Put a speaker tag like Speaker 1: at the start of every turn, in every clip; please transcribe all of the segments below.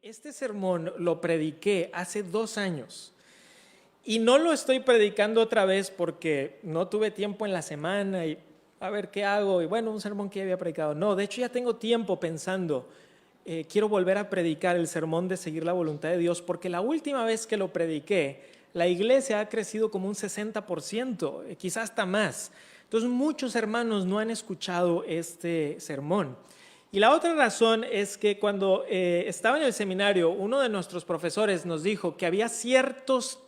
Speaker 1: Este sermón lo prediqué hace 2 años y no lo estoy predicando otra vez porque no tuve tiempo en la semana y a ver qué hago y bueno, un sermón que ya había predicado. No, de hecho ya tengo tiempo pensando, quiero volver a predicar el sermón de seguir la voluntad de Dios porque la última vez que lo prediqué, la iglesia ha crecido como un 60%, quizás hasta más. Entonces muchos hermanos no han escuchado este sermón. Y la otra razón es que cuando estaba en el seminario, uno de nuestros profesores nos dijo que había ciertos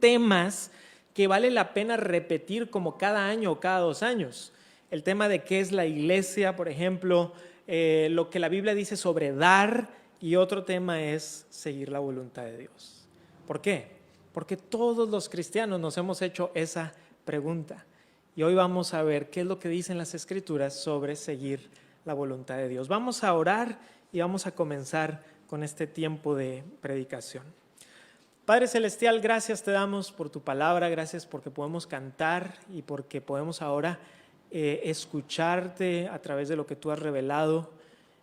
Speaker 1: temas que vale la pena repetir como cada año o cada 2 años. El tema de qué es la iglesia, por ejemplo, lo que la Biblia dice sobre dar, y otro tema es seguir la voluntad de Dios. ¿Por qué? Porque todos los cristianos nos hemos hecho esa pregunta. Y hoy vamos a ver qué es lo que dicen las Escrituras sobre seguir la voluntad de Dios. Vamos a orar y vamos a comenzar con este tiempo de predicación. Padre Celestial, gracias te damos por tu palabra, gracias porque podemos cantar y porque podemos ahora escucharte a través de lo que tú has revelado.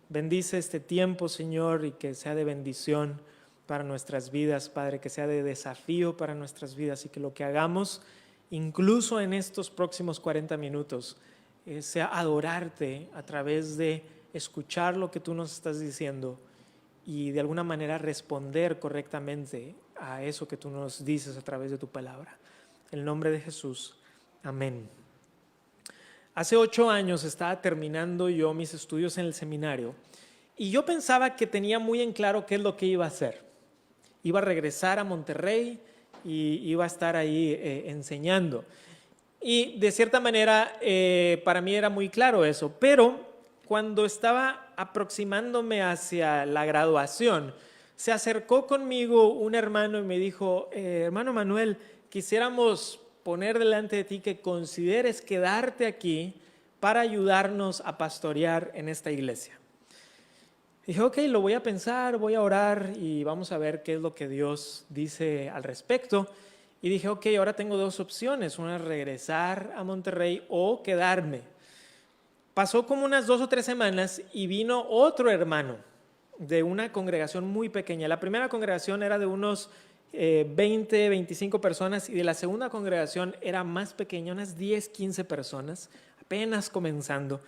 Speaker 1: Bendice este tiempo, Señor, y que sea de bendición para nuestras vidas, Padre, que sea de desafío para nuestras vidas y que lo que hagamos, incluso en estos próximos 40 minutos, sea adorarte a través de escuchar lo que tú nos estás diciendo y de alguna manera responder correctamente a eso que tú nos dices a través de tu palabra. En el nombre de Jesús, amén. Hace 8 años estaba terminando yo mis estudios en el seminario y yo pensaba que tenía muy en claro qué es lo que iba a hacer. Iba a regresar a Monterrey y iba a estar ahí enseñando. Y de cierta manera para mí era muy claro eso, pero cuando estaba aproximándome hacia la graduación, se acercó conmigo un hermano y me dijo, hermano Manuel, quisiéramos poner delante de ti que consideres quedarte aquí para ayudarnos a pastorear en esta iglesia. Dije, ok, lo voy a pensar, voy a orar y vamos a ver qué es lo que Dios dice al respecto. Y dije, ok, ahora tengo 2 opciones, una es regresar a Monterrey o quedarme. Pasó como unas 2 o 3 semanas y vino otro hermano de una congregación muy pequeña. La primera congregación era de unos 20, 25 personas y de la segunda congregación era más pequeña, unas 10, 15 personas, apenas comenzando.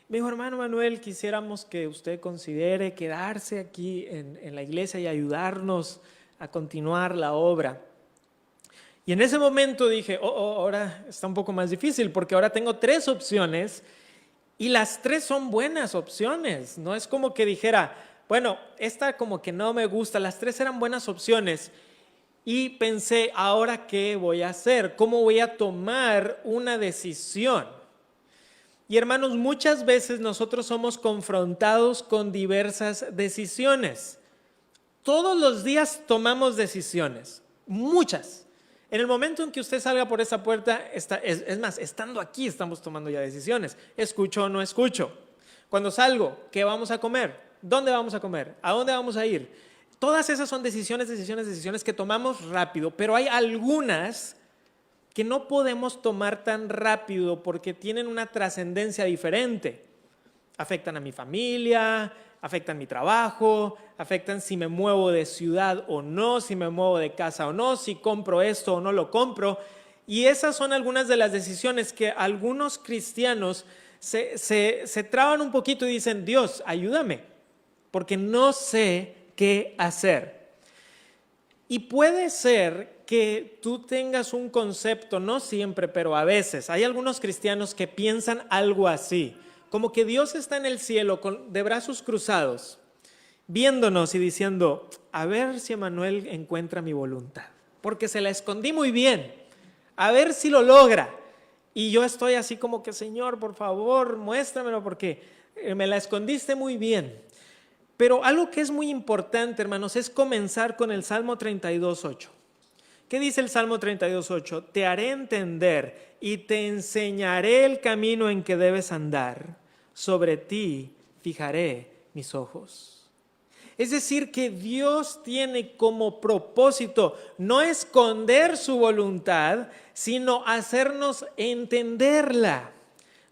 Speaker 1: Me dijo, hermano Manuel, quisiéramos que usted considere quedarse aquí en la iglesia y ayudarnos a continuar la obra. Y en ese momento dije, ahora está un poco más difícil porque ahora tengo 3 opciones y las 3 son buenas opciones. No es como que dijera, bueno, esta como que no me gusta, las 3 eran buenas opciones. Y pensé, ¿ahora qué voy a hacer? ¿Cómo voy a tomar una decisión? Y hermanos, muchas veces nosotros somos confrontados con diversas decisiones. Todos los días tomamos decisiones, muchas. En el momento en que usted salga por esa puerta, es más, estando aquí estamos tomando ya decisiones. ¿Escucho o no escucho? Cuando salgo, ¿qué vamos a comer? ¿Dónde vamos a comer? ¿A dónde vamos a ir? Todas esas son decisiones que tomamos rápido, pero hay algunas que no podemos tomar tan rápido porque tienen una trascendencia diferente. Afectan a mi familia, afectan mi trabajo, afectan si me muevo de ciudad o no, si me muevo de casa o no, si compro esto o no lo compro. Y esas son algunas de las decisiones que algunos cristianos se traban un poquito y dicen, Dios, ayúdame, porque no sé qué hacer. Y puede ser que tú tengas un concepto, no siempre, pero a veces. Hay algunos cristianos que piensan algo así, como que Dios está en el cielo de brazos cruzados, viéndonos y diciendo, a ver si Emanuel encuentra mi voluntad, porque se la escondí muy bien, a ver si lo logra. Y yo estoy así como que, Señor, por favor, muéstramelo porque me la escondiste muy bien. Pero algo que es muy importante, hermanos, es comenzar con el Salmo 32:8. ¿Qué dice el Salmo 32:8? Te haré entender y te enseñaré el camino en que debes andar. Sobre ti fijaré mis ojos. Es decir, que Dios tiene como propósito no esconder su voluntad, sino hacernos entenderla.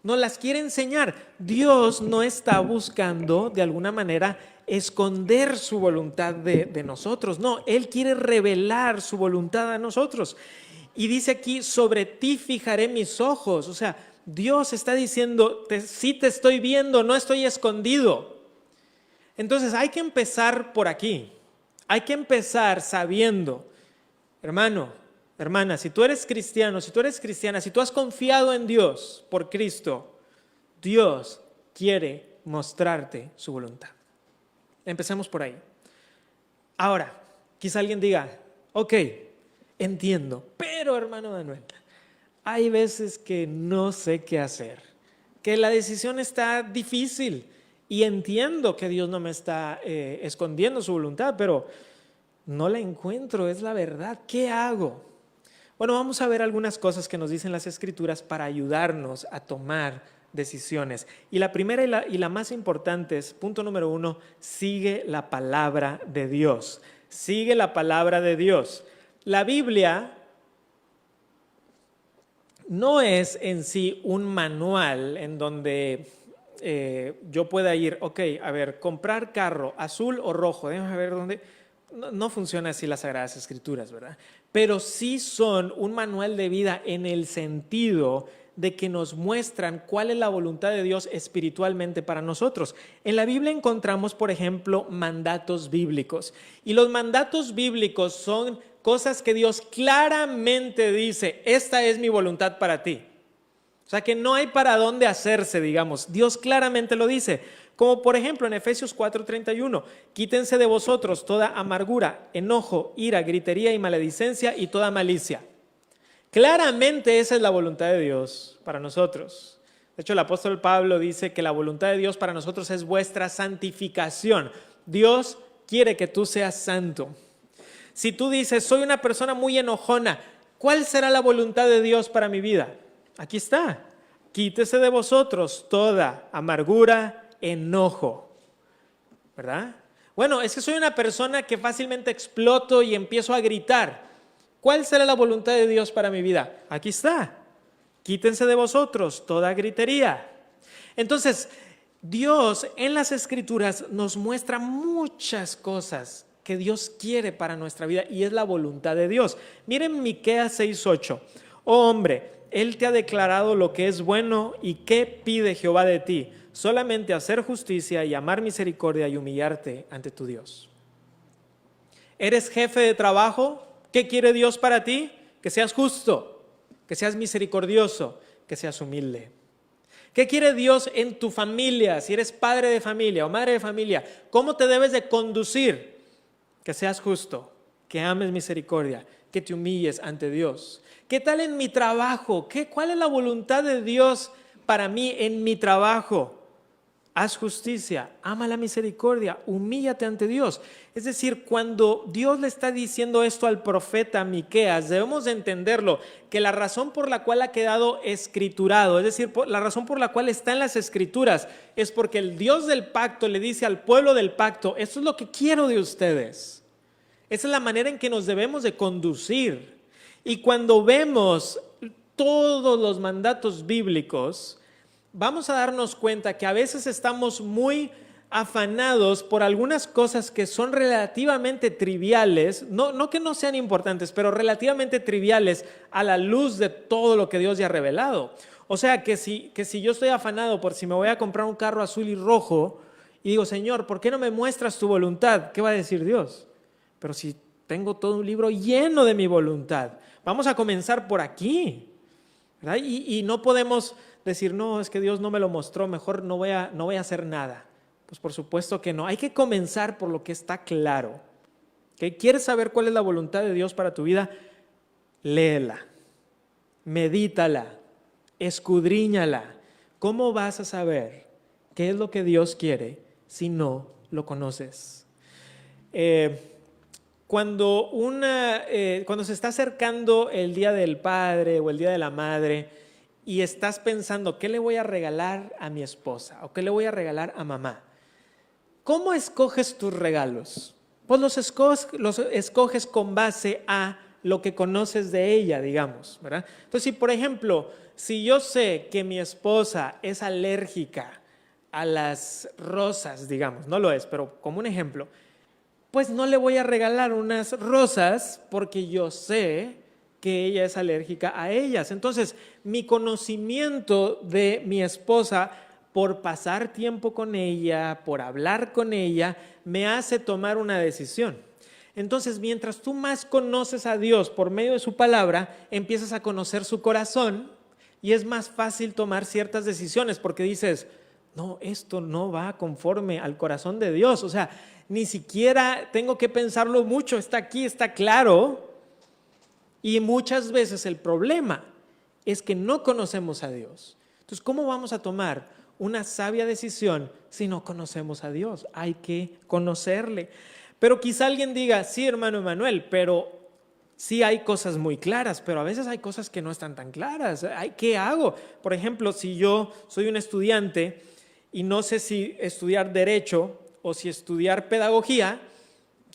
Speaker 1: Nos las quiere enseñar. Dios no está buscando de alguna manera esconder su voluntad de nosotros. No, Él quiere revelar su voluntad a nosotros. Y dice aquí, sobre ti fijaré mis ojos. O sea, Dios está diciendo, sí te estoy viendo, no estoy escondido. Entonces hay que empezar por aquí. Hay que empezar sabiendo, hermano, hermana, si tú eres cristiano, si tú eres cristiana, si tú has confiado en Dios por Cristo, Dios quiere mostrarte su voluntad. Empecemos por ahí. Ahora, quizá alguien diga, ok, entiendo, pero hermano Manuel, hay veces que no sé qué hacer, que la decisión está difícil y entiendo que Dios no me está escondiendo su voluntad, pero no la encuentro, es la verdad. ¿Qué hago? Bueno, vamos a ver algunas cosas que nos dicen las Escrituras para ayudarnos a tomar decisiones. Y la primera y la más importante es, punto número 1, sigue la palabra de Dios. Sigue la palabra de Dios. La Biblia no es en sí un manual en donde yo pueda ir, ok, a ver, comprar carro azul o rojo, déjame ver dónde. No funciona así las Sagradas Escrituras, ¿verdad? Pero sí son un manual de vida en el sentido de que nos muestran cuál es la voluntad de Dios espiritualmente para nosotros. En la Biblia encontramos, por ejemplo, mandatos bíblicos. Y los mandatos bíblicos son cosas que Dios claramente dice, esta es mi voluntad para ti. O sea que no hay para dónde hacerse, digamos. Dios claramente lo dice. Como por ejemplo en Efesios 4:31, quítense de vosotros toda amargura, enojo, ira, gritería y maledicencia y toda malicia. Claramente esa es la voluntad de Dios para nosotros. De hecho, el apóstol Pablo dice que la voluntad de Dios para nosotros es vuestra santificación. Dios quiere que tú seas santo. Si tú dices, soy una persona muy enojona, ¿cuál será la voluntad de Dios para mi vida? Aquí está. Quítese de vosotros toda amargura, enojo. ¿Verdad? Bueno, es que soy una persona que fácilmente exploto y empiezo a gritar. ¿Cuál será la voluntad de Dios para mi vida? Aquí está. Quítense de vosotros toda gritería. Entonces, Dios en las Escrituras nos muestra muchas cosas que Dios quiere para nuestra vida y es la voluntad de Dios. Miren Miqueas 6:8. Oh hombre, Él te ha declarado lo que es bueno y qué pide Jehová de ti. Solamente hacer justicia y amar misericordia y humillarte ante tu Dios. ¿Eres jefe de trabajo? ¿Qué quiere Dios para ti? Que seas justo, que seas misericordioso, que seas humilde. ¿Qué quiere Dios en tu familia? Si eres padre de familia o madre de familia, ¿cómo te debes de conducir? Que seas justo, que ames misericordia, que te humilles ante Dios. ¿Qué tal en mi trabajo? ¿Cuál es la voluntad de Dios para mí en mi trabajo? Haz justicia, ama la misericordia, humíllate ante Dios. Es decir, cuando Dios le está diciendo esto al profeta Miqueas, debemos de entenderlo, que la razón por la cual ha quedado escriturado, es decir, la razón por la cual está en las Escrituras, es porque el Dios del pacto le dice al pueblo del pacto, esto es lo que quiero de ustedes. Esa es la manera en que nos debemos de conducir. Y cuando vemos todos los mandatos bíblicos, vamos a darnos cuenta que a veces estamos muy afanados por algunas cosas que son relativamente triviales, no que no sean importantes, pero relativamente triviales a la luz de todo lo que Dios ya ha revelado. O sea, que si yo estoy afanado por si me voy a comprar un carro azul y rojo y digo, Señor, ¿por qué no me muestras tu voluntad? ¿Qué va a decir Dios? Pero si tengo todo un libro lleno de mi voluntad, vamos a comenzar por aquí, ¿verdad? Y no podemos decir, no, es que Dios no me lo mostró, mejor no voy a hacer nada. Pues por supuesto que no. Hay que comenzar por lo que está claro. ¿Okay? ¿Quieres saber cuál es la voluntad de Dios para tu vida? Léela, medítala, escudriñala. ¿Cómo vas a saber qué es lo que Dios quiere si no lo conoces? Cuando se está acercando el Día del Padre o el Día de la Madre y estás pensando, ¿qué le voy a regalar a mi esposa? ¿O qué le voy a regalar a mamá? ¿Cómo escoges tus regalos? Pues los escoges con base a lo que conoces de ella, digamos, ¿verdad? Entonces, si por ejemplo, si yo sé que mi esposa es alérgica a las rosas, digamos, no lo es, pero como un ejemplo, pues no le voy a regalar unas rosas porque yo sé que ella es alérgica a ellas. Entonces, mi conocimiento de mi esposa por pasar tiempo con ella, por hablar con ella, me hace tomar una decisión. Entonces, mientras tú más conoces a Dios por medio de su palabra, empiezas a conocer su corazón y es más fácil tomar ciertas decisiones porque dices, no, esto no va conforme al corazón de Dios. O sea, ni siquiera tengo que pensarlo mucho, está aquí, está claro. Y muchas veces el problema es que no conocemos a Dios. Entonces, ¿cómo vamos a tomar una sabia decisión si no conocemos a Dios? Hay que conocerle. Pero quizá alguien diga, sí, hermano Emanuel, pero sí hay cosas muy claras, pero a veces hay cosas que no están tan claras. ¿Qué hago? Por ejemplo, si yo soy un estudiante y no sé si estudiar derecho o si estudiar pedagogía,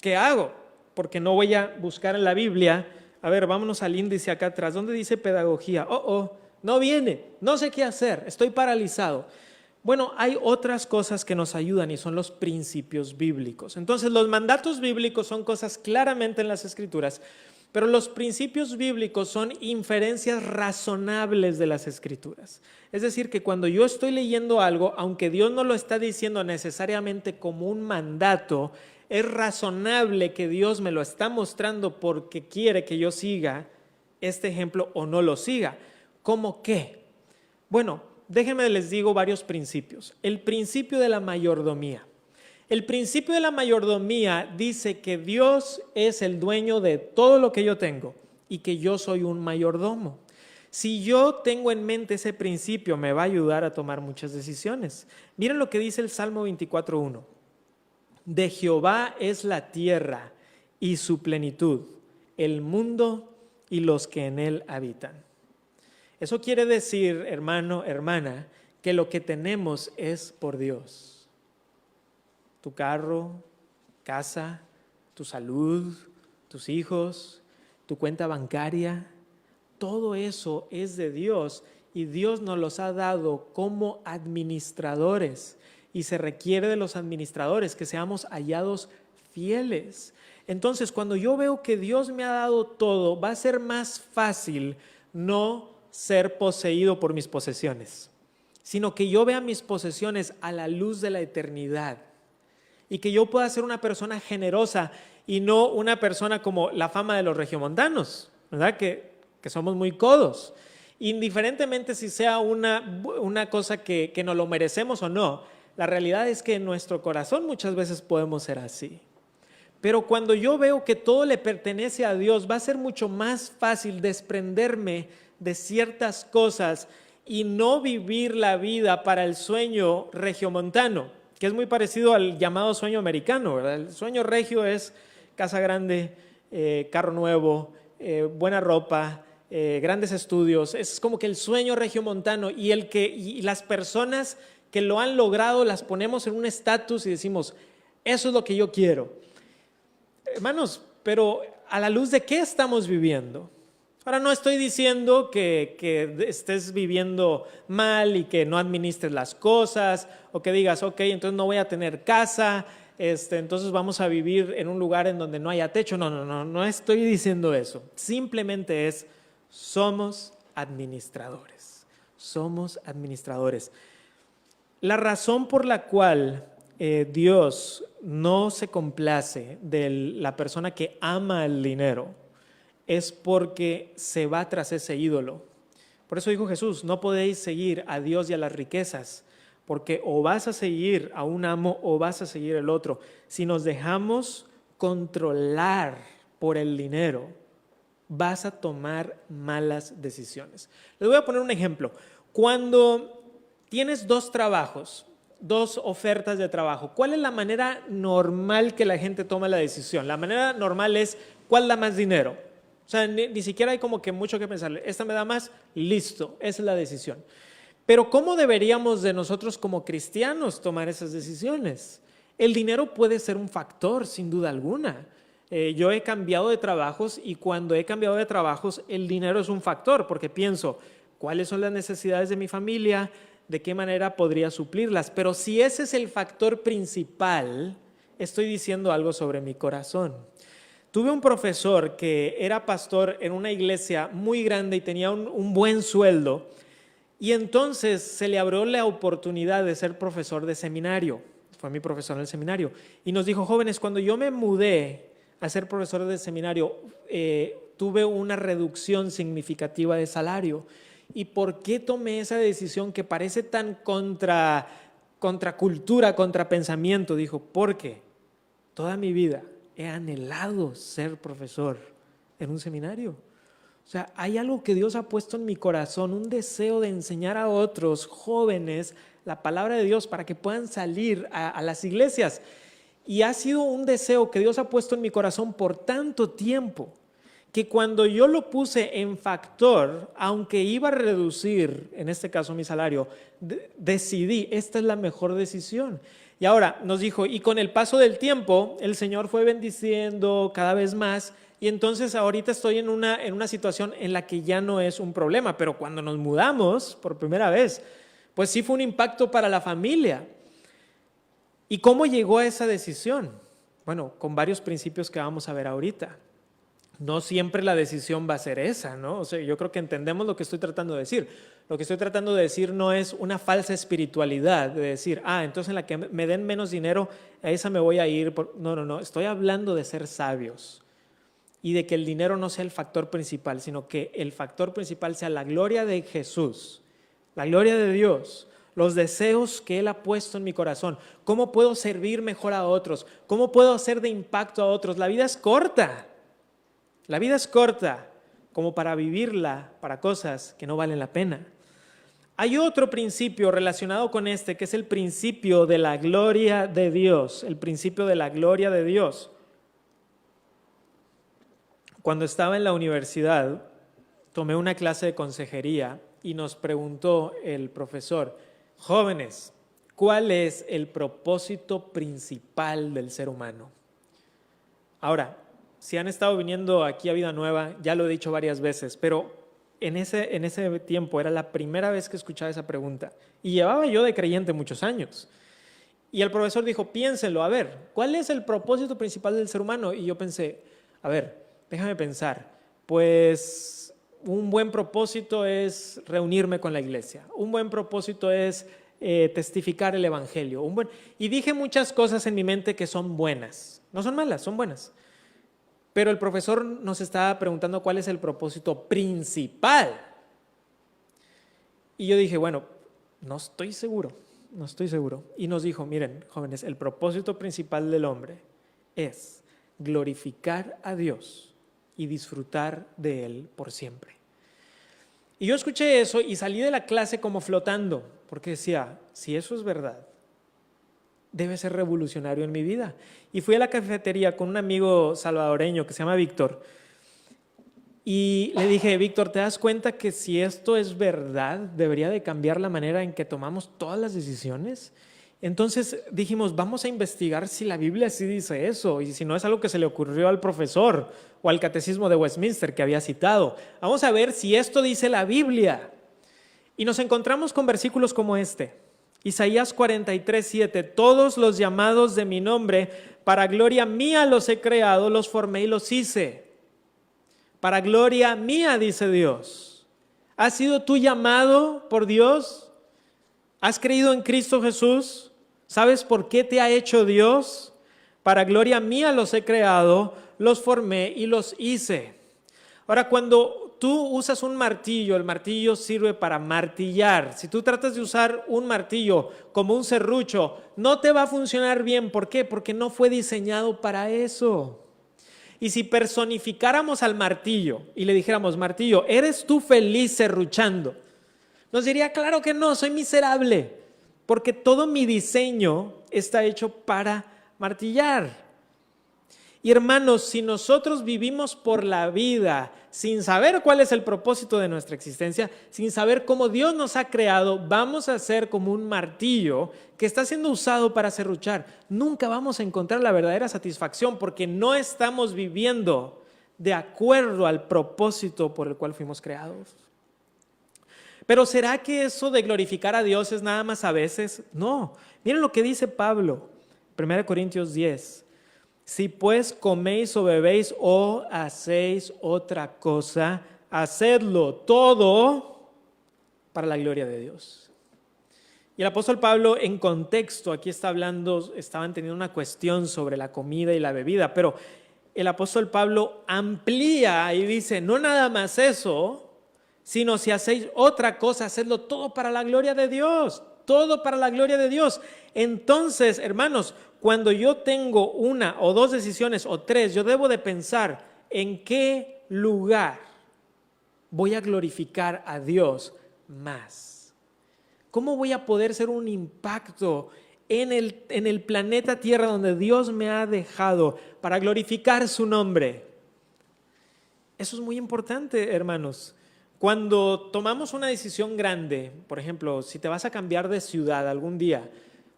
Speaker 1: ¿qué hago? Porque no voy a buscar en la Biblia. A ver, vámonos al índice acá atrás. ¿Dónde dice pedagogía? No viene, no sé qué hacer, estoy paralizado. Bueno, hay otras cosas que nos ayudan y son los principios bíblicos. Entonces, los mandatos bíblicos son cosas claramente en las Escrituras, pero los principios bíblicos son inferencias razonables de las Escrituras. Es decir, que cuando yo estoy leyendo algo, aunque Dios no lo está diciendo necesariamente como un mandato, es razonable que Dios me lo está mostrando porque quiere que yo siga este ejemplo o no lo siga. ¿Cómo qué? Bueno, déjenme les digo varios principios. El principio de la mayordomía. El principio de la mayordomía dice que Dios es el dueño de todo lo que yo tengo y que yo soy un mayordomo. Si yo tengo en mente ese principio, me va a ayudar a tomar muchas decisiones. Miren lo que dice el Salmo 24:1. De Jehová es la tierra y su plenitud, el mundo y los que en él habitan. Eso quiere decir, hermano, hermana, que lo que tenemos es por Dios. Tu carro, casa, tu salud, tus hijos, tu cuenta bancaria, todo eso es de Dios y Dios nos los ha dado como administradores. Y se requiere de los administradores que seamos hallados fieles. Entonces, cuando yo veo que Dios me ha dado todo, va a ser más fácil no ser poseído por mis posesiones, sino que yo vea mis posesiones a la luz de la eternidad y que yo pueda ser una persona generosa y no una persona como la fama de los regiomontanos, ¿verdad? Que somos muy codos. Indiferentemente si sea una cosa que nos lo merecemos o no, la realidad es que en nuestro corazón muchas veces podemos ser así. Pero cuando yo veo que todo le pertenece a Dios, va a ser mucho más fácil desprenderme de ciertas cosas y no vivir la vida para el sueño regiomontano, que es muy parecido al llamado sueño americano, ¿verdad? El sueño regio es casa grande, carro nuevo, buena ropa, grandes estudios. Es como que el sueño regiomontano y las personas que lo han logrado las ponemos en un estatus y decimos, eso es lo que yo quiero. Hermanos, pero ¿a la luz de qué estamos viviendo? Ahora no estoy diciendo que estés viviendo mal y que no administres las cosas o que digas, ok, entonces no voy a tener casa, entonces vamos a vivir en un lugar en donde no haya techo. No estoy diciendo eso. Simplemente somos administradores. Somos administradores. La razón por la cual Dios no se complace de la persona que ama el dinero es porque se va tras ese ídolo. Por eso dijo Jesús, no podéis seguir a Dios y a las riquezas, porque o vas a seguir a un amo o vas a seguir el otro. Si nos dejamos controlar por el dinero, vas a tomar malas decisiones. Les voy a poner un ejemplo. Cuando tienes dos trabajos, dos ofertas de trabajo, ¿cuál es la manera normal que la gente toma la decisión? La manera normal es, ¿cuál da más dinero? O sea, ni siquiera hay como que mucho que pensar. Esta me da más, listo, esa es la decisión. Pero ¿cómo deberíamos de nosotros como cristianos tomar esas decisiones? El dinero puede ser un factor, sin duda alguna. Yo he cambiado de trabajos y cuando he cambiado de trabajos, el dinero es un factor porque pienso, ¿cuáles son las necesidades de mi familia? de qué manera podría suplirlas. Pero si ese es el factor principal, estoy diciendo algo sobre mi corazón. Tuve un profesor que era pastor en una iglesia muy grande y tenía un buen sueldo, y entonces se le abrió la oportunidad de ser profesor de seminario. Fue mi profesor en el seminario y nos dijo: jóvenes, cuando yo me mudé a ser profesor de seminario, tuve una reducción significativa de salario. ¿Y por qué tomé esa decisión que parece tan contra cultura, contra pensamiento? Dijo: porque toda mi vida he anhelado ser profesor en un seminario. O sea, hay algo que Dios ha puesto en mi corazón, un deseo de enseñar a otros jóvenes la palabra de Dios para que puedan salir a las iglesias. Y ha sido un deseo que Dios ha puesto en mi corazón por tanto tiempo, que cuando yo lo puse en factor, aunque iba a reducir, en este caso mi salario, decidí, esta es la mejor decisión. Y ahora nos dijo, y con el paso del tiempo, el Señor fue bendiciendo cada vez más, y entonces ahorita estoy en una situación en la que ya no es un problema, pero cuando nos mudamos por primera vez, pues sí fue un impacto para la familia. ¿Y cómo llegó a esa decisión? Bueno, con varios principios que vamos a ver ahorita. No siempre la decisión va a ser esa, ¿no? O sea, yo creo que entendemos lo que estoy tratando de decir. Lo que estoy tratando de decir no es una falsa espiritualidad, de decir, entonces en la que me den menos dinero, a esa me voy a ir. No. Estoy hablando de ser sabios y de que el dinero no sea el factor principal, sino que el factor principal sea la gloria de Jesús, la gloria de Dios, los deseos que Él ha puesto en mi corazón. ¿Cómo puedo servir mejor a otros? ¿Cómo puedo hacer de impacto a otros? La vida es corta. La vida es corta como para vivirla para cosas que no valen la pena. Hay otro principio relacionado con este, que es el principio de la gloria de Dios. El principio de la gloria de Dios. Cuando estaba en la universidad, tomé una clase de consejería y nos preguntó el profesor: jóvenes, ¿cuál es el propósito principal del ser humano? Ahora, si han estado viniendo aquí a Vida Nueva, ya lo he dicho varias veces, pero en ese tiempo era la primera vez que escuchaba esa pregunta y llevaba yo de creyente muchos años. Y el profesor dijo: piénsenlo, a ver, ¿cuál es el propósito principal del ser humano? Y yo pensé, a ver, déjame pensar, pues un buen propósito es reunirme con la iglesia, un buen propósito es testificar el evangelio, y dije muchas cosas en mi mente que son buenas, no son malas, son buenas. Pero el profesor nos estaba preguntando cuál es el propósito principal. Y yo dije, bueno, no estoy seguro. Y nos dijo: miren, jóvenes, el propósito principal del hombre es glorificar a Dios y disfrutar de Él por siempre. Y yo escuché eso y salí de la clase como flotando, porque decía, si eso es verdad, debe ser revolucionario en mi vida. Y fui a la cafetería con un amigo salvadoreño que se llama Víctor y le dije: Víctor, ¿te das cuenta que si esto es verdad, debería de cambiar la manera en que tomamos todas las decisiones? Entonces dijimos, vamos a investigar si la Biblia sí dice eso y si no es algo que se le ocurrió al profesor o al catecismo de Westminster que había citado. Vamos a ver si esto dice la Biblia. Y nos encontramos con versículos como este. Isaías 43:7, todos los llamados de mi nombre, para gloria mía los he creado, los formé y los hice. Para gloria mía, dice Dios. ¿Has sido tú llamado por Dios? ¿Has creído en Cristo Jesús? ¿Sabes por qué te ha hecho Dios? Para gloria mía los he creado, los formé y los hice. Ahora, cuando tú usas un martillo, el martillo sirve para martillar. Si tú tratas de usar un martillo como un serrucho, no te va a funcionar bien. ¿Por qué? Porque no fue diseñado para eso. Y si personificáramos al martillo y le dijéramos: martillo, ¿eres tú feliz serruchando? Nos diría: claro que no, soy miserable, porque todo mi diseño está hecho para martillar. Y hermanos, si nosotros vivimos por la vida sin saber cuál es el propósito de nuestra existencia, sin saber cómo Dios nos ha creado, vamos a ser como un martillo que está siendo usado para serruchar. Nunca vamos a encontrar la verdadera satisfacción porque no estamos viviendo de acuerdo al propósito por el cual fuimos creados. Pero ¿será que eso de glorificar a Dios es nada más a veces? No. Miren lo que dice Pablo, 1 Corintios 10. Si pues coméis o bebéis o hacéis otra cosa, hacedlo todo para la gloria de Dios. Y el apóstol Pablo, en contexto, aquí está hablando, estaban teniendo una cuestión sobre la comida y la bebida, pero el apóstol Pablo amplía y dice, no nada más eso, sino si hacéis otra cosa, hacedlo todo para la gloria de Dios, todo para la gloria de Dios. Entonces, hermanos, cuando yo tengo una o dos decisiones o tres, yo debo de pensar en qué lugar voy a glorificar a Dios más. ¿Cómo voy a poder ser un impacto en el planeta Tierra donde Dios me ha dejado para glorificar su nombre? Eso es muy importante, hermanos. Cuando tomamos una decisión grande, por ejemplo, si te vas a cambiar de ciudad algún día,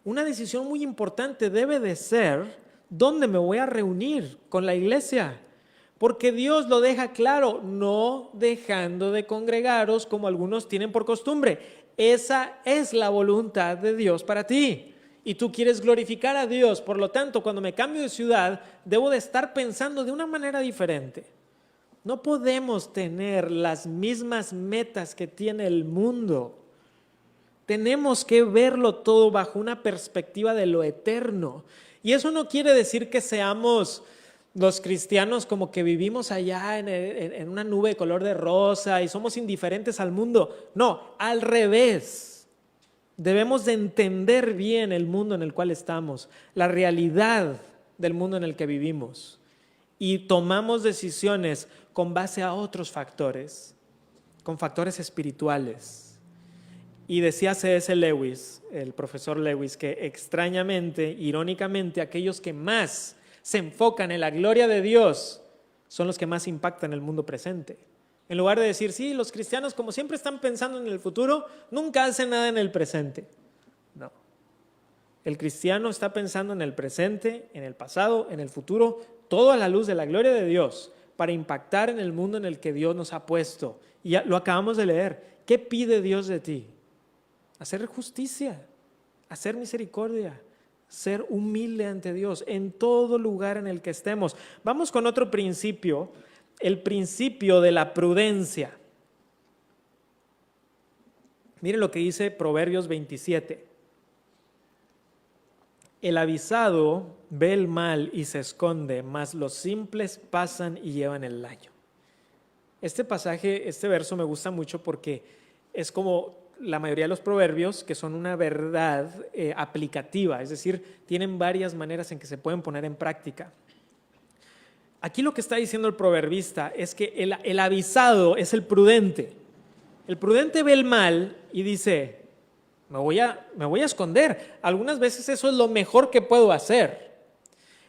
Speaker 1: una decisión muy importante debe de ser dónde me voy a reunir con la iglesia. Porque Dios lo deja claro, no dejando de congregaros como algunos tienen por costumbre. Esa es la voluntad de Dios para ti. Y tú quieres glorificar a Dios, por lo tanto, cuando me cambio de ciudad, debo de estar pensando de una manera diferente. No podemos tener las mismas metas que tiene el mundo. Tenemos que verlo todo bajo una perspectiva de lo eterno. Y eso no quiere decir que seamos los cristianos como que vivimos allá en una nube de color de rosa y somos indiferentes al mundo. No, al revés. Debemos de entender bien el mundo en el cual estamos, la realidad del mundo en el que vivimos. Y tomamos decisiones con base a otros factores, con factores espirituales. Y decía C.S. Lewis, el profesor Lewis, que extrañamente, irónicamente, aquellos que más se enfocan en la gloria de Dios son los que más impactan el mundo presente. En lugar de decir, sí, los cristianos como siempre están pensando en el futuro, nunca hacen nada en el presente. No. El cristiano está pensando en el presente, en el pasado, en el futuro, todo a la luz de la gloria de Dios, para impactar en el mundo en el que Dios nos ha puesto. Y ya lo acabamos de leer. ¿Qué pide Dios de ti? Hacer justicia, hacer misericordia, ser humilde ante Dios en todo lugar en el que estemos. Vamos con otro principio, el principio de la prudencia. Miren lo que dice Proverbios 27. El avisado ve el mal y se esconde, mas los simples pasan y llevan el daño. Este pasaje, este verso me gusta mucho porque es como la mayoría de los proverbios que son una verdad aplicativa, es decir, tienen varias maneras en que se pueden poner en práctica. Aquí lo que está diciendo el proverbista es que el avisado es el prudente. El prudente ve el mal y dice, me voy a esconder. Algunas veces eso es lo mejor que puedo hacer.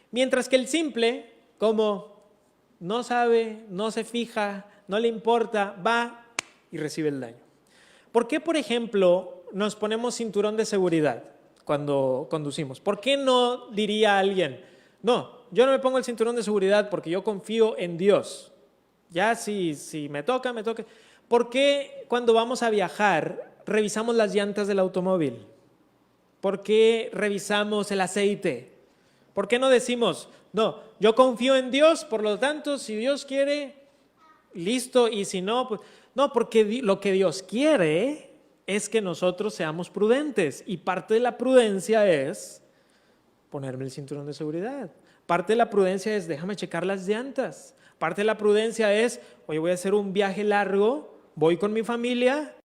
Speaker 1: Mientras que el simple, como no sabe, no se fija, no le importa, va y recibe el daño. ¿Por qué, por ejemplo, nos ponemos cinturón de seguridad cuando conducimos? ¿Por qué no diría alguien, no, yo no me pongo el cinturón de seguridad porque yo confío en Dios? Ya si me toca, me toca. ¿Por qué cuando vamos a viajar revisamos las llantas del automóvil? ¿Por qué revisamos el aceite? ¿Por qué no decimos, no, yo confío en Dios, por lo tanto, si Dios quiere, listo, y si no, pues no, porque lo que Dios quiere es que nosotros seamos prudentes y parte de la prudencia es ponerme el cinturón de seguridad. Parte de la prudencia es déjame checar las llantas. Parte de la prudencia es, oye, voy a hacer un viaje largo, voy con mi familia,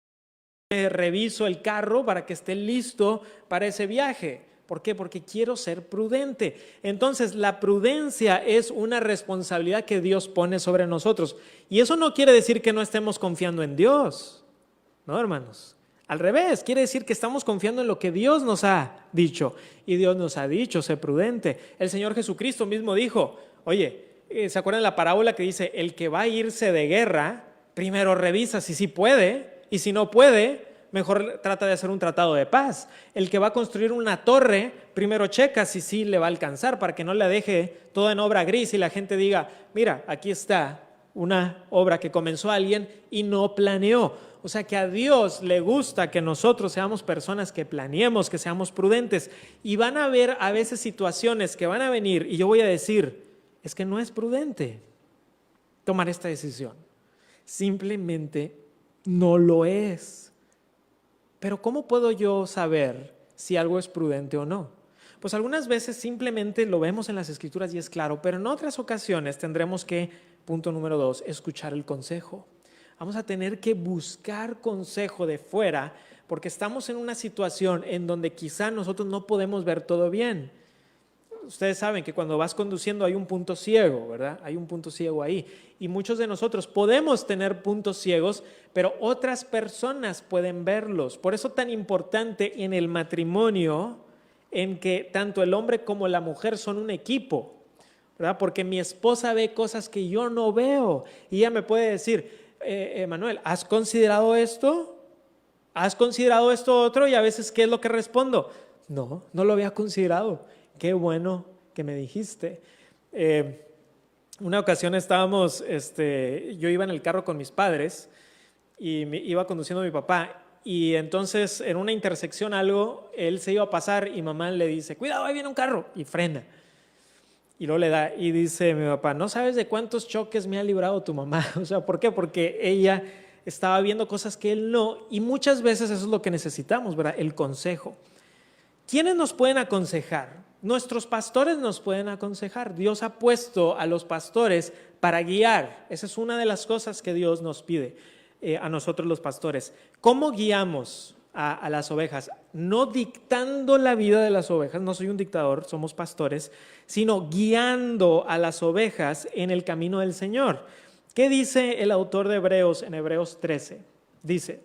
Speaker 1: reviso el carro para que esté listo para ese viaje. ¿Por qué? Porque quiero ser prudente. Entonces, la prudencia es una responsabilidad que Dios pone sobre nosotros. Y eso no quiere decir que no estemos confiando en Dios. No, hermanos. Al revés, quiere decir que estamos confiando en lo que Dios nos ha dicho. Y Dios nos ha dicho, sé prudente. El Señor Jesucristo mismo dijo, oye, ¿se acuerdan de la parábola que dice, el que va a irse de guerra, primero revisa si sí puede, y si no puede, mejor trata de hacer un tratado de paz. El que va a construir una torre, primero checa si sí le va a alcanzar para que no la deje toda en obra gris y la gente diga, mira, aquí está una obra que comenzó alguien y no planeó. O O sea que a Dios le gusta que nosotros seamos personas que planeemos, que seamos prudentes. Y van a haber a veces situaciones que van a venir y yo voy a decir, es que no es prudente tomar esta decisión. Simplemente no lo es. Pero ¿cómo puedo yo saber si algo es prudente o no? Pues algunas veces simplemente lo vemos en las Escrituras y es claro, pero en otras ocasiones tendremos que, punto número 2, escuchar el consejo. Vamos a tener que buscar consejo de fuera porque estamos en una situación en donde quizá nosotros no podemos ver todo bien. Ustedes saben que cuando vas conduciendo hay un punto ciego, ¿verdad? Hay un punto ciego ahí. Y muchos de nosotros podemos tener puntos ciegos, pero otras personas pueden verlos. Por eso tan importante en el matrimonio, en que tanto el hombre como la mujer son un equipo, ¿verdad? Porque mi esposa ve cosas que yo no veo y ella me puede decir, Manuel, ¿has considerado esto? ¿Has considerado esto otro? Y a veces, ¿qué es lo que respondo? No, no lo había considerado. Qué bueno que me dijiste. Una ocasión estábamos, yo iba en el carro con mis padres y iba conduciendo a mi papá y entonces en una intersección algo, él se iba a pasar y mamá le dice, cuidado, ahí viene un carro y frena. Y luego le da y dice mi papá, no sabes de cuántos choques me ha librado tu mamá. O sea, ¿por qué? Porque ella estaba viendo cosas que él no y muchas veces eso es lo que necesitamos, ¿verdad? El consejo. ¿Quiénes nos pueden aconsejar? Nuestros pastores nos pueden aconsejar. Dios ha puesto a los pastores para guiar. Esa es una de las cosas que Dios nos pide a nosotros los pastores. ¿Cómo guiamos a las ovejas? No dictando la vida de las ovejas, no soy un dictador, somos pastores, sino guiando a las ovejas en el camino del Señor. ¿Qué dice el autor de Hebreos en Hebreos 13? Dice,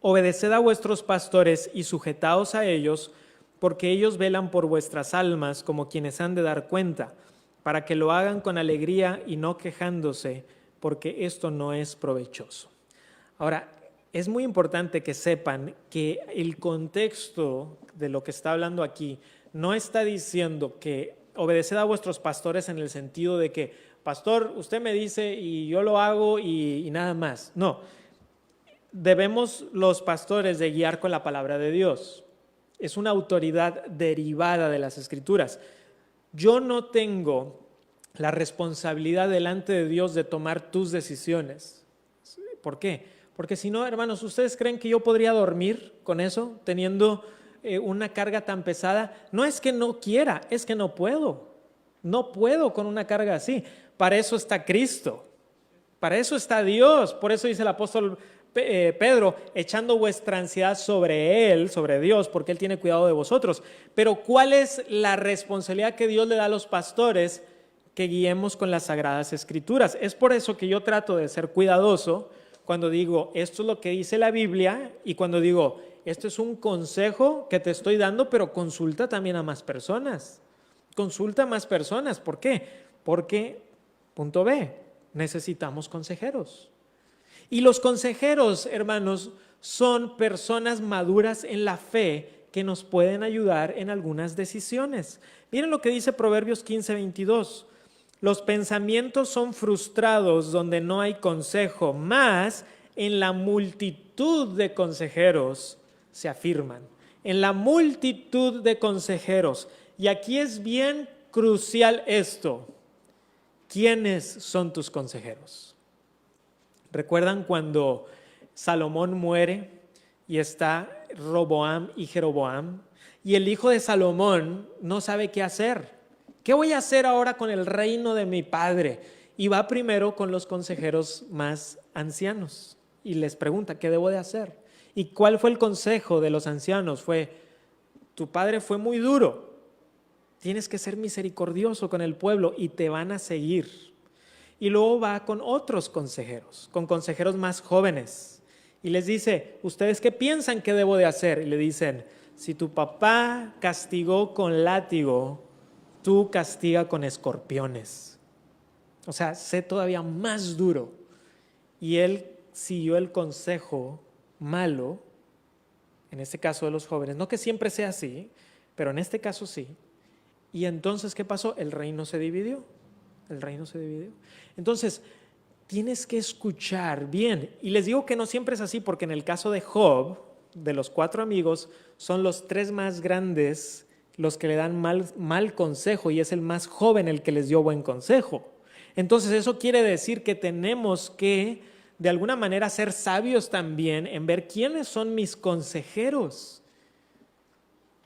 Speaker 1: obedeced a vuestros pastores y sujetaos a ellos, porque ellos velan por vuestras almas como quienes han de dar cuenta, para que lo hagan con alegría y no quejándose, porque esto no es provechoso. Ahora, es muy importante que sepan que el contexto de lo que está hablando aquí no está diciendo que obedeced a vuestros pastores en el sentido de que, pastor, usted me dice y yo lo hago y nada más. No. Debemos los pastores de guiar con la palabra de Dios. Es una autoridad derivada de las Escrituras. Yo no tengo la responsabilidad delante de Dios de tomar tus decisiones. ¿Por qué? Porque si no, hermanos, ¿ustedes creen que yo podría dormir con eso, teniendo una carga tan pesada? No es que no quiera, es que no puedo. No puedo con una carga así. Para eso está Cristo. Para eso está Dios. Por eso dice el apóstol Pedro, echando vuestra ansiedad sobre Él, sobre Dios, porque Él tiene cuidado de vosotros. Pero ¿cuál es la responsabilidad que Dios le da a los pastores? Que guiemos con las Sagradas Escrituras. Es por eso que yo trato de ser cuidadoso cuando digo, esto es lo que dice la Biblia, y cuando digo, esto es un consejo que te estoy dando, pero consulta también a más personas. Consulta a más personas. ¿Por qué? Porque, punto B, necesitamos consejeros. Y los consejeros, hermanos, son personas maduras en la fe que nos pueden ayudar en algunas decisiones. Miren lo que dice Proverbios 15:22. Los pensamientos son frustrados donde no hay consejo, mas en la multitud de consejeros se afirman. En la multitud de consejeros. Y aquí es bien crucial esto. ¿Quiénes son tus consejeros? ¿Recuerdan cuando Salomón muere y está Roboam y Jeroboam? Y el hijo de Salomón no sabe qué hacer. ¿Qué voy a hacer ahora con el reino de mi padre? Y va primero con los consejeros más ancianos y les pregunta, ¿qué debo de hacer? ¿Y cuál fue el consejo de los ancianos? Fue, tu padre fue muy duro, tienes que ser misericordioso con el pueblo y te van a seguir. Y luego va con otros consejeros, con consejeros más jóvenes. Y les dice, ¿ustedes qué piensan que debo de hacer? Y le dicen, si tu papá castigó con látigo, tú castiga con escorpiones. O sea, sé todavía más duro. Y él siguió el consejo malo, en este caso de los jóvenes. No que siempre sea así, pero en este caso sí. Y entonces, ¿qué pasó? El reino se dividió. El reino se dividió. Entonces, tienes que escuchar bien. Y les digo que no siempre es así, porque en el caso de Job, de los 4 amigos, son los 3 más grandes los que le dan mal consejo, y es el más joven el que les dio buen consejo. Entonces eso quiere decir que tenemos que, de alguna manera, ser sabios también en ver quiénes son mis consejeros.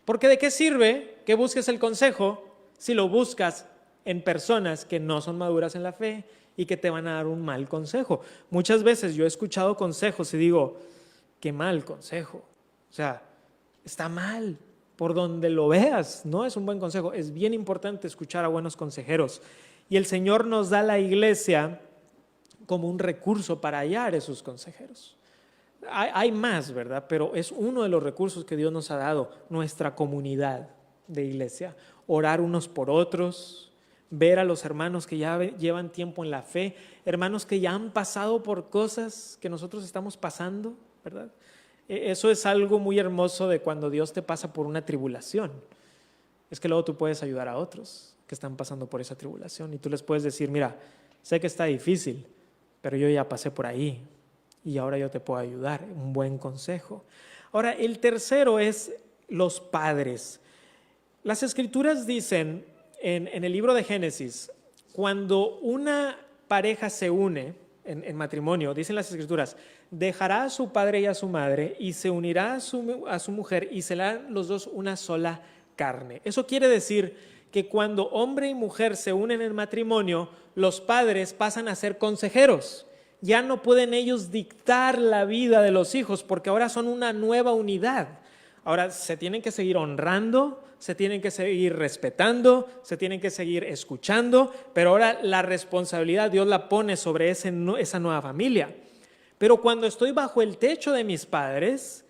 Speaker 1: Porque ¿de qué sirve que busques el consejo si lo buscas en personas que no son maduras en la fe y que te van a dar un mal consejo? Muchas veces yo he escuchado consejos y digo, qué mal consejo. O sea, está mal. Por donde lo veas, no es un buen consejo. Es bien importante escuchar a buenos consejeros. Y el Señor nos da la iglesia como un recurso para hallar esos consejeros. Hay más, ¿verdad? Pero es uno de los recursos que Dios nos ha dado, nuestra comunidad de iglesia. Orar unos por otros, ver a los hermanos que ya llevan tiempo en la fe, hermanos que ya han pasado por cosas que nosotros estamos pasando, ¿verdad? Eso es algo muy hermoso de cuando Dios te pasa por una tribulación. Es que luego tú puedes ayudar a otros que están pasando por esa tribulación y tú les puedes decir, mira, sé que está difícil, pero yo ya pasé por ahí y ahora yo te puedo ayudar, un buen consejo. Ahora, el tercero es los padres. Las Escrituras dicen en el libro de Génesis, cuando una pareja se une en matrimonio, dicen las Escrituras, dejará a su padre y a su madre y se unirá a su mujer y serán los dos una sola carne. Eso quiere decir que cuando hombre y mujer se unen en matrimonio, los padres pasan a ser consejeros. Ya no pueden ellos dictar la vida de los hijos porque ahora son una nueva unidad. Ahora se tienen que seguir honrando, se tienen que seguir respetando, se tienen que seguir escuchando, pero ahora la responsabilidad Dios la pone sobre esa nueva familia. Pero cuando estoy bajo el techo de mis padres,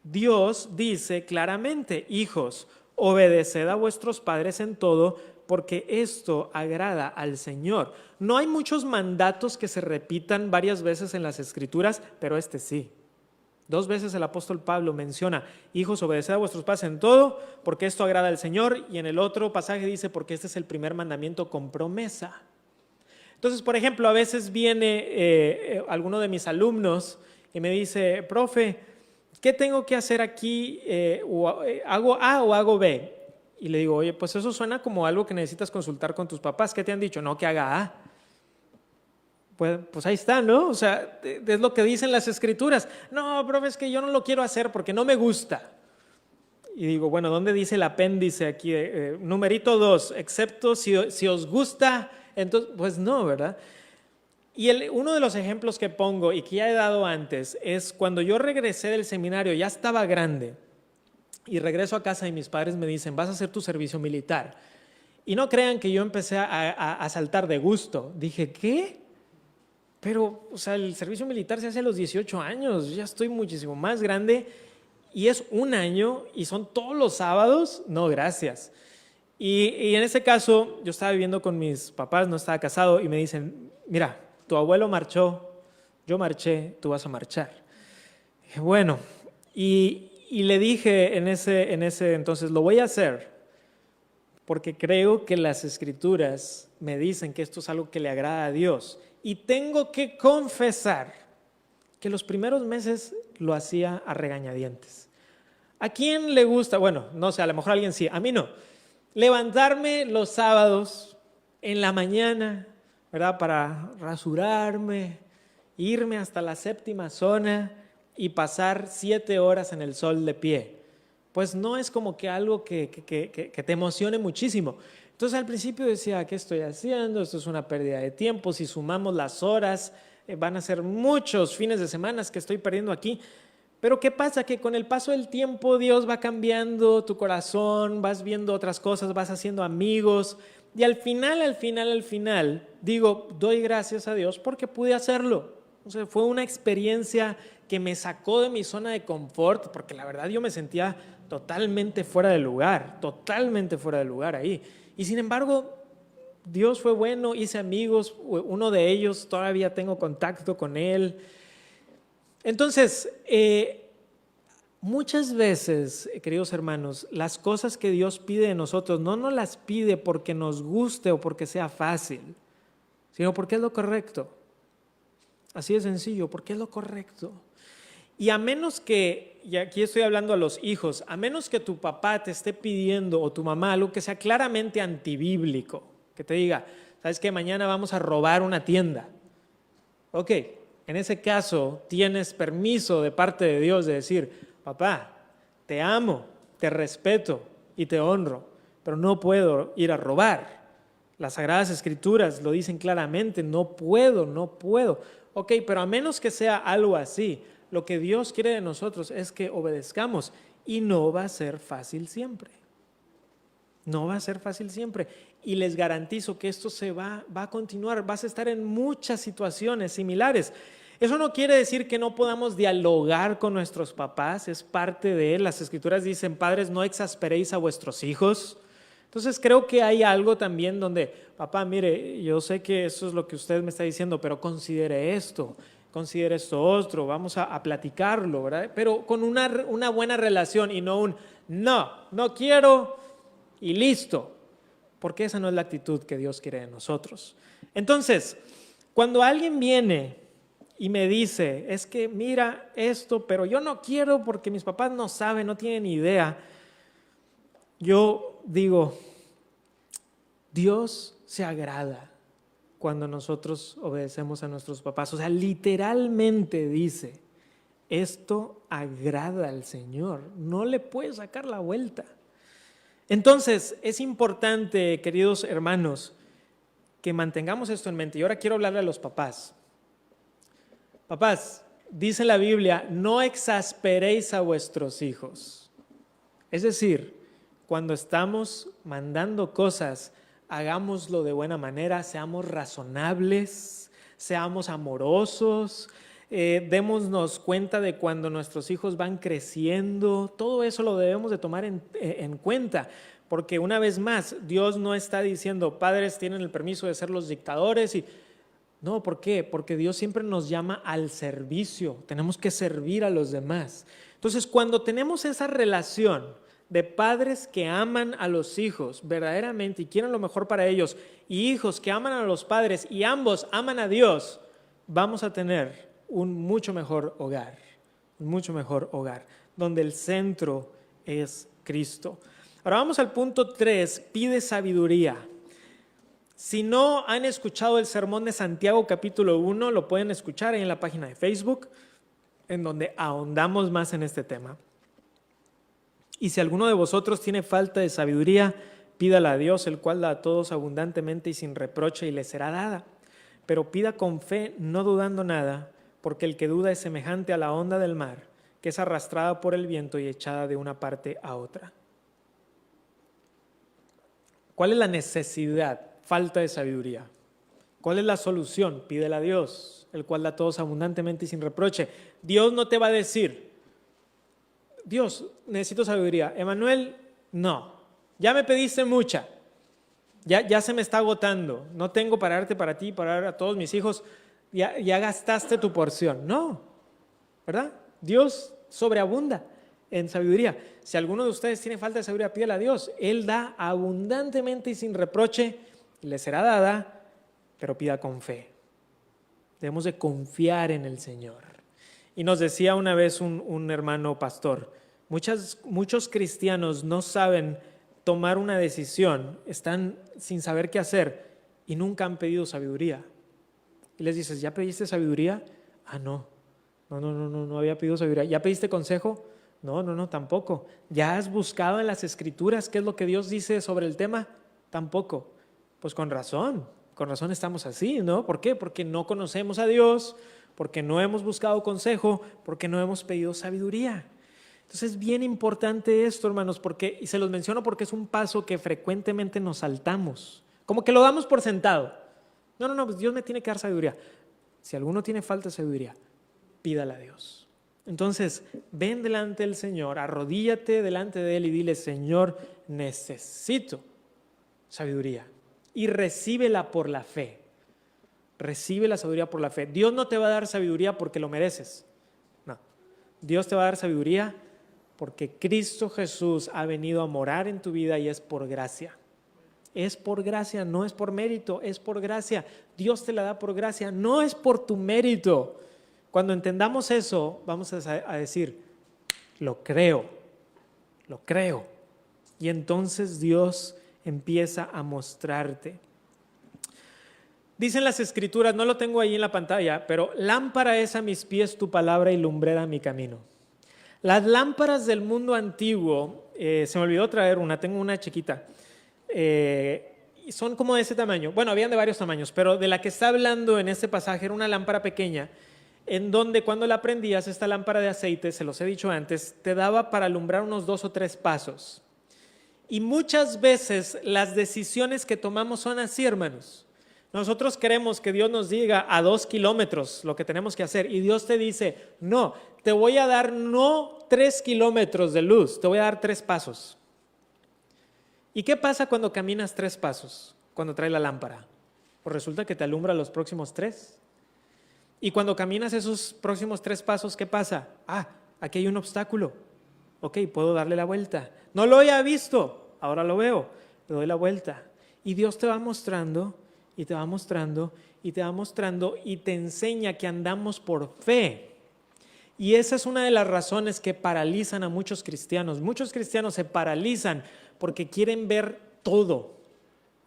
Speaker 1: Dios dice claramente, hijos, obedeced a vuestros padres en todo, porque esto agrada al Señor. No hay muchos mandatos que se repitan varias veces en las Escrituras, pero este sí. 2 veces el apóstol Pablo menciona, hijos, obedeced a vuestros padres en todo, porque esto agrada al Señor, y en el otro pasaje dice, porque este es el primer mandamiento con promesa. Entonces, por ejemplo, a veces viene alguno de mis alumnos y me dice, profe, ¿qué tengo que hacer aquí? ¿Hago A o hago B? Y le digo, oye, pues eso suena como algo que necesitas consultar con tus papás. ¿Qué te han dicho? No, que haga A. Pues ahí está, ¿no? O sea, es lo que dicen las Escrituras. No, profe, es que yo no lo quiero hacer porque no me gusta. Y digo, bueno, ¿dónde dice el apéndice aquí? Numerito 2, excepto si os gusta, entonces, pues no, ¿verdad? Y uno de los ejemplos que pongo y que ya he dado antes es cuando yo regresé del seminario, ya estaba grande, y regreso a casa y mis padres me dicen, vas a hacer tu servicio militar. Y no crean que yo empecé a saltar de gusto. Dije, ¿qué? Pero, o sea, el servicio militar se hace a los 18 años, yo ya estoy muchísimo más grande y es 1 año y son todos los sábados. No, gracias. Y en ese caso, yo estaba viviendo con mis papás, no estaba casado, y me dicen, mira, tu abuelo marchó, yo marché, tú vas a marchar. Dije, bueno, y le dije en ese entonces, lo voy a hacer porque creo que las Escrituras me dicen que esto es algo que le agrada a Dios. Y tengo que confesar que los primeros meses lo hacía a regañadientes. ¿A quién le gusta? Bueno, no sé, a lo mejor a alguien sí, a mí no. Levantarme los sábados en la mañana, ¿verdad? Para rasurarme, irme hasta la 7ª zona y pasar 7 horas en el sol de pie. Pues no es como que algo que te emocione muchísimo. Entonces al principio decía, ¿qué estoy haciendo? Esto es una pérdida de tiempo. Si sumamos las horas, van a ser muchos fines de semana que estoy perdiendo aquí. Pero ¿qué pasa? Que con el paso del tiempo Dios va cambiando tu corazón, vas viendo otras cosas, vas haciendo amigos. Y al final, digo, doy gracias a Dios porque pude hacerlo. O sea, fue una experiencia que me sacó de mi zona de confort, porque la verdad yo me sentía totalmente fuera de lugar ahí. Y sin embargo, Dios fue bueno, hice amigos, uno de ellos todavía tengo contacto con él. Entonces, muchas veces, queridos hermanos, las cosas que Dios pide de nosotros no nos las pide porque nos guste o porque sea fácil, sino porque es lo correcto. Así de sencillo, porque es lo correcto. Y a menos que, y aquí estoy hablando a los hijos, a menos que tu papá te esté pidiendo o tu mamá algo que sea claramente antibíblico, que te diga, ¿sabes qué? Mañana vamos a robar una tienda. Ok, en ese caso tienes permiso de parte de Dios de decir, papá, te amo, te respeto y te honro, pero no puedo ir a robar. Las Sagradas Escrituras lo dicen claramente, no puedo. Ok, pero a menos que sea algo así, lo que Dios quiere de nosotros es que obedezcamos y no va a ser fácil siempre. No va a ser fácil siempre. Y les garantizo que esto va a continuar. Vas a estar en muchas situaciones similares. Eso no quiere decir que no podamos dialogar con nuestros papás. Es parte de él. Las Escrituras dicen, padres, no exasperéis a vuestros hijos. Entonces creo que hay algo también donde, papá, mire, yo sé que eso es lo que usted me está diciendo, pero considere esto otro, vamos a platicarlo, ¿verdad? Pero con una buena relación y no no quiero y listo, porque esa no es la actitud que Dios quiere de nosotros. Entonces, cuando alguien viene y me dice, es que mira esto, pero yo no quiero porque mis papás no saben, no tienen idea, yo digo, Dios se agrada cuando nosotros obedecemos a nuestros papás. O sea, literalmente dice, esto agrada al Señor, no le puedes sacar la vuelta. Entonces, es importante, queridos hermanos, que mantengamos esto en mente. Y ahora quiero hablarle a los papás. Papás, dice la Biblia, no exasperéis a vuestros hijos. Es decir, cuando estamos mandando cosas, hagámoslo de buena manera, seamos razonables, seamos amorosos, démonos cuenta de cuando nuestros hijos van creciendo, todo eso lo debemos de tomar en cuenta, porque una vez más, Dios no está diciendo, padres tienen el permiso de ser los dictadores y no, ¿por qué? Porque Dios siempre nos llama al servicio, tenemos que servir a los demás. Entonces, cuando tenemos esa relación de padres que aman a los hijos verdaderamente y quieren lo mejor para ellos, y hijos que aman a los padres y ambos aman a Dios, vamos a tener un mucho mejor hogar, donde el centro es Cristo. Ahora vamos al punto 3, pide sabiduría. Si no han escuchado el sermón de Santiago capítulo 1, lo pueden escuchar ahí en la página de Facebook, en donde ahondamos más en este tema. Y si alguno de vosotros tiene falta de sabiduría, pídala a Dios, el cual da a todos abundantemente y sin reproche, y le será dada. Pero pida con fe, no dudando nada, porque el que duda es semejante a la onda del mar, que es arrastrada por el viento y echada de una parte a otra. ¿Cuál es la necesidad? Falta de sabiduría. ¿Cuál es la solución? Pídela a Dios, el cual da a todos abundantemente y sin reproche. Dios no te va a decir, Dios, necesito sabiduría. Emanuel, no. Ya me pediste mucha. Ya se me está agotando. No tengo para darte para ti, para dar a todos mis hijos. Ya gastaste tu porción. No, ¿verdad? Dios sobreabunda en sabiduría. Si alguno de ustedes tiene falta de sabiduría, pídele a Dios. Él da abundantemente y sin reproche, y le será dada, pero pida con fe. Debemos de confiar en el Señor. Y nos decía una vez un hermano pastor, muchos cristianos no saben tomar una decisión, están sin saber qué hacer y nunca han pedido sabiduría. Y les dices, ¿ya pediste sabiduría? Ah, no había pedido sabiduría. ¿Ya pediste consejo? No, tampoco. ¿Ya has buscado en las Escrituras qué es lo que Dios dice sobre el tema? Tampoco. Pues con razón estamos así, ¿no? ¿Por qué? Porque no conocemos a Dios, porque no hemos buscado consejo, porque no hemos pedido sabiduría. Entonces es bien importante esto, hermanos, y se los menciono porque es un paso que frecuentemente nos saltamos, como que lo damos por sentado. No, pues Dios me tiene que dar sabiduría. Si alguno tiene falta de sabiduría, pídala a Dios. Entonces, ven delante del Señor, arrodíllate delante de Él y dile, Señor, necesito sabiduría. Y recíbela por la fe. Recibe la sabiduría por la fe. Dios no te va a dar sabiduría porque lo mereces. No. Dios te va a dar sabiduría porque Cristo Jesús ha venido a morar en tu vida y es por gracia. Es por gracia, no es por mérito, es por gracia. Dios te la da por gracia, no es por tu mérito. Cuando entendamos eso, vamos a decir, lo creo. Y entonces Dios empieza a mostrarte. Dicen las Escrituras, no lo tengo ahí en la pantalla, pero lámpara es a mis pies tu palabra y lumbrera mi camino. Las lámparas del mundo antiguo, se me olvidó traer una, tengo una chiquita, son como de ese tamaño. Bueno, habían de varios tamaños, pero de la que está hablando en este pasaje era una lámpara pequeña, en donde cuando la prendías, esta lámpara de aceite, se los he dicho antes, te daba para alumbrar unos 2 o 3 pasos. Y muchas veces las decisiones que tomamos son así, hermanos. Nosotros queremos que Dios nos diga a 2 kilómetros lo que tenemos que hacer, y Dios te dice, no, te voy a dar no 3 kilómetros de luz, te voy a dar 3 pasos. ¿Y qué pasa cuando caminas 3 pasos? Cuando trae la lámpara. Pues resulta que te alumbra los próximos 3. Y cuando caminas esos próximos 3 pasos, ¿qué pasa? Aquí hay un obstáculo. Ok, puedo darle la vuelta. No lo había visto, ahora lo veo, le doy la vuelta. Y Dios te va mostrando, y te va mostrando, y te va mostrando, y te enseña que andamos por fe. Y esa es una de las razones que paralizan a muchos cristianos. Muchos cristianos se paralizan porque quieren ver todo.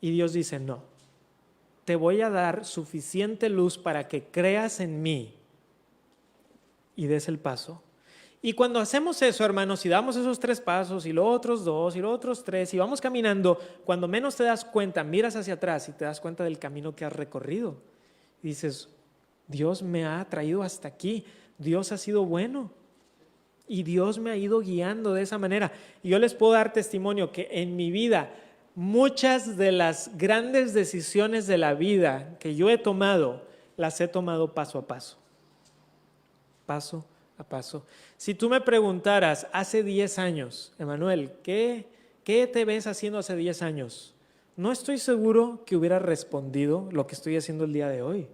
Speaker 1: Y Dios dice, no, te voy a dar suficiente luz para que creas en mí y des el paso. Y cuando hacemos eso, hermanos, y damos esos 3 pasos, y los otros 2, y los otros 3, y vamos caminando, cuando menos te das cuenta, miras hacia atrás y te das cuenta del camino que has recorrido. Y dices, Dios me ha traído hasta aquí, Dios ha sido bueno. Y Dios me ha ido guiando de esa manera. Y yo les puedo dar testimonio que en mi vida, muchas de las grandes decisiones de la vida que yo he tomado, las he tomado paso a paso. Paso a paso. Si tú me preguntaras hace 10 años, Emanuel, ¿qué te ves haciendo hace 10 años? No estoy seguro que hubiera respondido lo que estoy haciendo el día de hoy.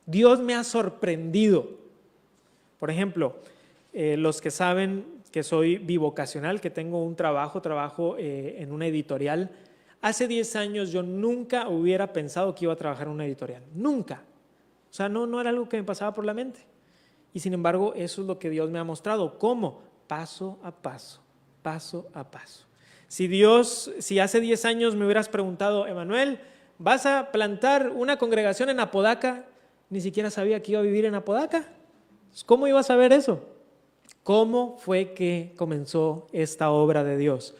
Speaker 1: Dios me ha sorprendido. Por ejemplo, los que saben que soy bivocacional, que tengo un trabajo en una editorial, hace 10 años yo nunca hubiera pensado que iba a trabajar en una editorial. Nunca. O sea, no era algo que me pasaba por la mente. Y sin embargo, eso es lo que Dios me ha mostrado. ¿Cómo? Paso a paso, paso a paso. Si hace 10 años me hubieras preguntado, Emanuel, ¿vas a plantar una congregación en Apodaca? Ni siquiera sabía que iba a vivir en Apodaca. ¿Cómo ibas a ver eso? ¿Cómo fue que comenzó esta obra de Dios?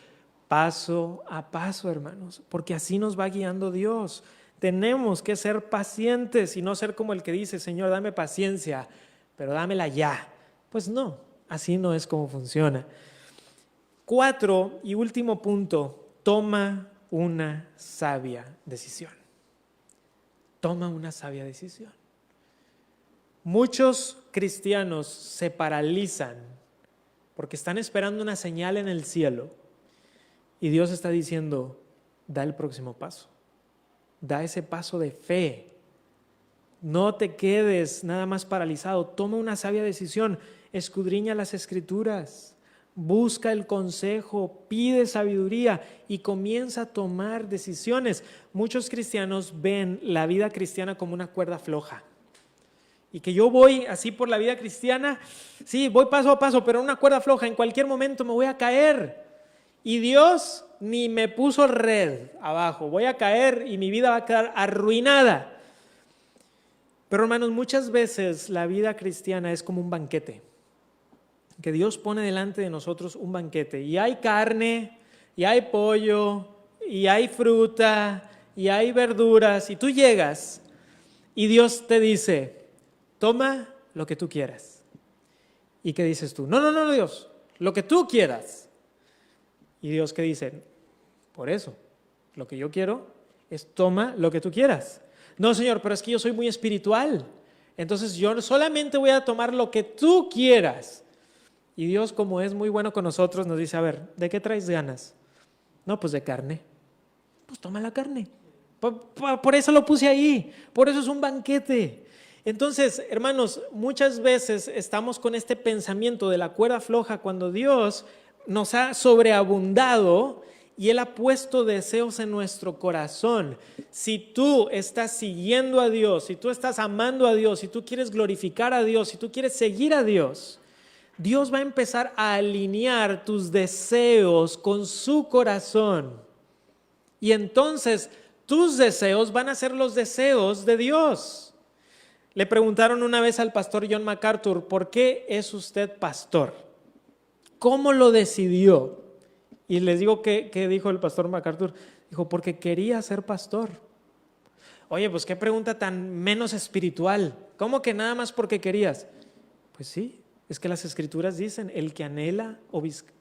Speaker 1: Paso a paso, hermanos, porque así nos va guiando Dios. Tenemos que ser pacientes y no ser como el que dice, Señor, dame paciencia, pero dámela ya. Pues no, así no es como funciona. 4, y último punto, toma una sabia decisión. Toma una sabia decisión. Muchos cristianos se paralizan porque están esperando una señal en el cielo y Dios está diciendo, da el próximo paso, da ese paso de fe. No te quedes nada más paralizado, toma una sabia decisión, escudriña las Escrituras, busca el consejo, pide sabiduría y comienza a tomar decisiones. Muchos cristianos ven la vida cristiana como una cuerda floja y que yo voy así por la vida cristiana, sí, voy paso a paso, pero en una cuerda floja, en cualquier momento me voy a caer y Dios ni me puso red abajo, voy a caer y mi vida va a quedar arruinada. Pero hermanos, muchas veces la vida cristiana es como un banquete, que Dios pone delante de nosotros un banquete y hay carne, y hay pollo, y hay fruta, y hay verduras, y tú llegas y Dios te dice, toma lo que tú quieras. ¿Y qué dices tú? No, Dios, lo que tú quieras. Y Dios, ¿qué dice? Por eso, lo que yo quiero es toma lo que tú quieras. No, Señor, pero es que yo soy muy espiritual. Entonces yo solamente voy a tomar lo que tú quieras. Y Dios, como es muy bueno con nosotros, nos dice, a ver, ¿de qué traes ganas? No, pues de carne. Pues toma la carne. Por eso lo puse ahí. Por eso es un banquete. Entonces, hermanos, muchas veces estamos con este pensamiento de la cuerda floja cuando Dios nos ha sobreabundado y Él ha puesto deseos en nuestro corazón. Si tú estás siguiendo a Dios, si tú estás amando a Dios, si tú quieres glorificar a Dios, si tú quieres seguir a Dios, Dios va a empezar a alinear tus deseos con su corazón. Y entonces tus deseos van a ser los deseos de Dios. Le preguntaron una vez al pastor John MacArthur, ¿por qué es usted pastor? ¿Cómo lo decidió? Y les digo ¿qué dijo el pastor MacArthur? Dijo, porque quería ser pastor. Oye, pues qué pregunta tan menos espiritual. ¿Cómo que nada más porque querías? Pues sí, es que las escrituras dicen, el que anhela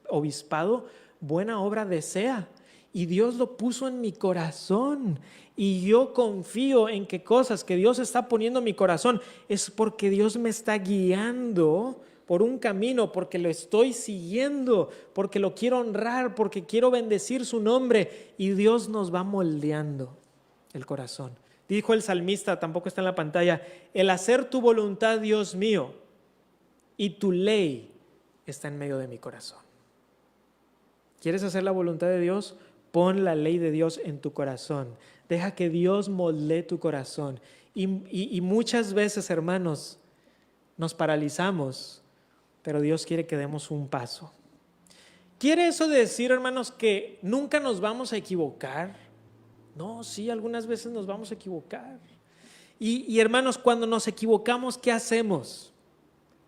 Speaker 1: obispado, buena obra desea. Y Dios lo puso en mi corazón. Y yo confío en que cosas que Dios está poniendo en mi corazón es porque Dios me está guiando por un camino, porque lo estoy siguiendo, porque lo quiero honrar, porque quiero bendecir su nombre. Y Dios nos va moldeando el corazón. Dijo el salmista, tampoco está en la pantalla, el hacer tu voluntad, Dios mío, y tu ley está en medio de mi corazón. ¿Quieres hacer la voluntad de Dios? Pon la ley de Dios en tu corazón. Deja que Dios moldee tu corazón. Y muchas veces, hermanos, nos paralizamos, pero Dios quiere que demos un paso. ¿Quiere eso decir, hermanos, que nunca nos vamos a equivocar? No, sí, algunas veces nos vamos a equivocar. Y hermanos, cuando nos equivocamos, ¿qué hacemos?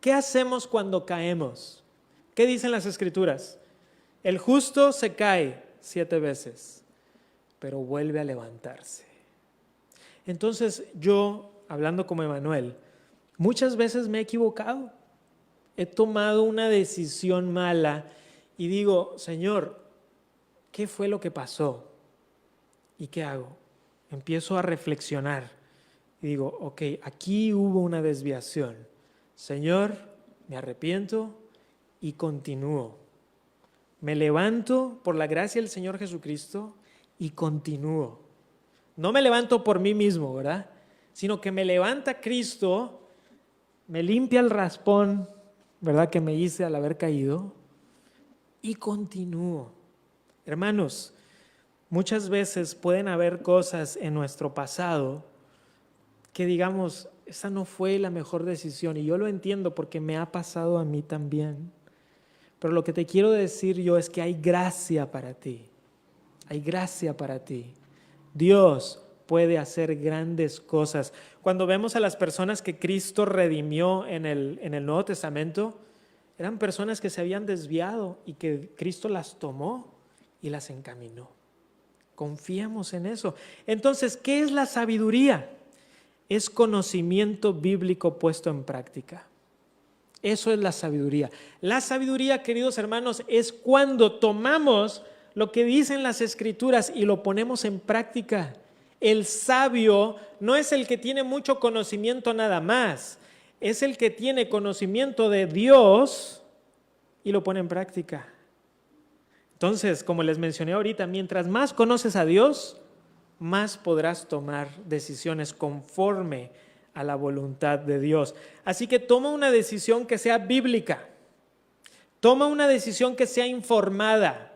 Speaker 1: ¿Qué hacemos cuando caemos? ¿Qué dicen las Escrituras? El justo se cae 7 veces, pero vuelve a levantarse. Entonces yo, hablando como Emanuel, muchas veces me he equivocado. He tomado una decisión mala y digo, Señor, ¿qué fue lo que pasó? ¿Y qué hago? Empiezo a reflexionar y digo, ok, aquí hubo una desviación. Señor, me arrepiento y continúo. Me levanto por la gracia del Señor Jesucristo y continúo. No me levanto por mí mismo, ¿verdad? Sino que me levanta Cristo, me limpia el raspón, ¿verdad? Que me hice al haber caído y continúo. Hermanos, muchas veces pueden haber cosas en nuestro pasado que digamos, esa no fue la mejor decisión y yo lo entiendo porque me ha pasado a mí también. Pero lo que te quiero decir yo es que hay gracia para ti. Hay gracia para ti. Dios puede hacer grandes cosas. Cuando vemos a las personas que Cristo redimió en el Nuevo Testamento, eran personas que se habían desviado y que Cristo las tomó y las encaminó. Confiemos en eso. Entonces, ¿qué es la sabiduría? Es conocimiento bíblico puesto en práctica. Eso es la sabiduría. La sabiduría, queridos hermanos, es cuando tomamos lo que dicen las Escrituras y lo ponemos en práctica. El sabio no es el que tiene mucho conocimiento nada más, es el que tiene conocimiento de Dios y lo pone en práctica. Entonces, como les mencioné ahorita, mientras más conoces a Dios, más podrás tomar decisiones conforme a la voluntad de Dios. Así que toma una decisión que sea bíblica. Toma una decisión que sea informada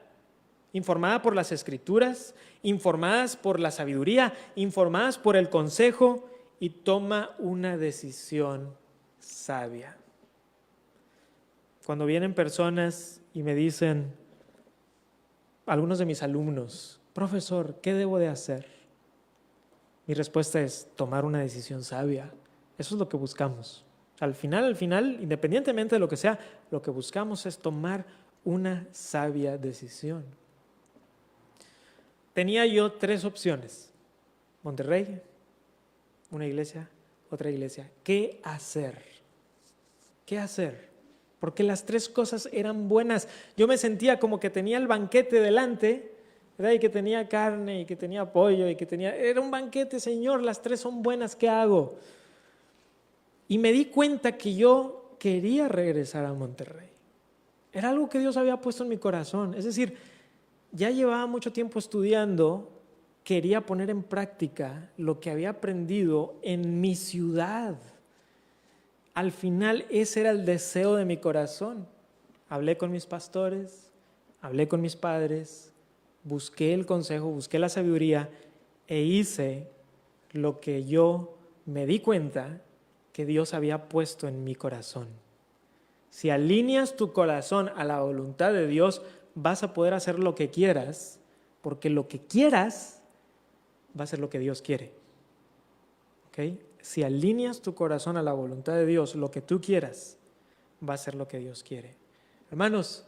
Speaker 1: por las Escrituras, informadas por la sabiduría, informadas por el consejo, y toma una decisión sabia. Cuando vienen personas y me dicen, algunos de mis alumnos, profesor, ¿qué debo de hacer? Mi respuesta es tomar una decisión sabia. Eso es lo que buscamos. Al final, independientemente de lo que sea, lo que buscamos es tomar una sabia decisión. Tenía yo 3 opciones. Monterrey, una iglesia, otra iglesia. ¿Qué hacer? ¿Qué hacer? Porque las 3 cosas eran buenas. Yo me sentía como que tenía el banquete delante, ¿verdad? Y que tenía carne, y que tenía pollo, y que era un banquete, Señor, las 3 son buenas, ¿qué hago? Y me di cuenta que yo quería regresar a Monterrey. Era algo que Dios había puesto en mi corazón. Es decir, ya llevaba mucho tiempo estudiando, quería poner en práctica lo que había aprendido en mi ciudad. Al final ese era el deseo de mi corazón. Hablé con mis pastores, hablé con mis padres, busqué el consejo, busqué la sabiduría e hice lo que yo me di cuenta que Dios había puesto en mi corazón. Si alineas tu corazón a la voluntad de Dios, vas a poder hacer lo que quieras, porque lo que quieras va a ser lo que Dios quiere. ¿Okay? Si alineas tu corazón a la voluntad de Dios, lo que tú quieras va a ser lo que Dios quiere. Hermanos,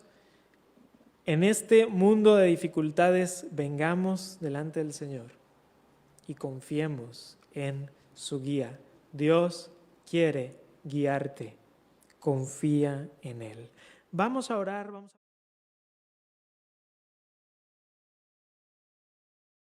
Speaker 1: en este mundo de dificultades, vengamos delante del Señor y confiemos en su guía. Dios quiere guiarte. Confía en Él. Vamos a orar,